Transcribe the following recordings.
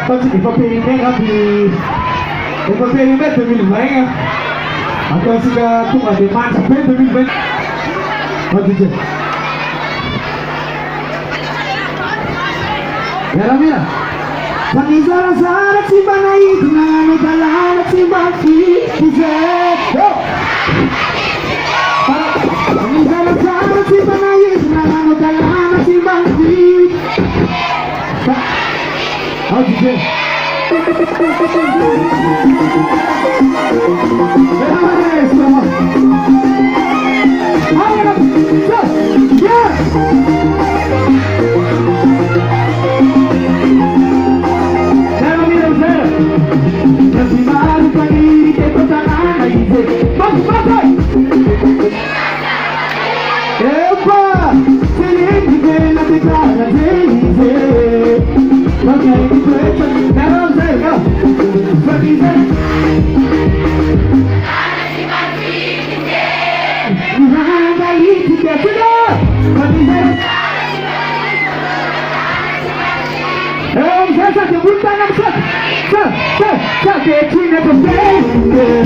Con chị có phê nghe thì có phê biết từ mình mấy nghe con xin không phải để mang phê từ mình mấy con gì ya la mira Panizara zara timbana idna no dalana timbaki dize Panizara zara timbana idna no dalana timbaki How did you? Che, che, che, che, che, che,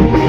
che,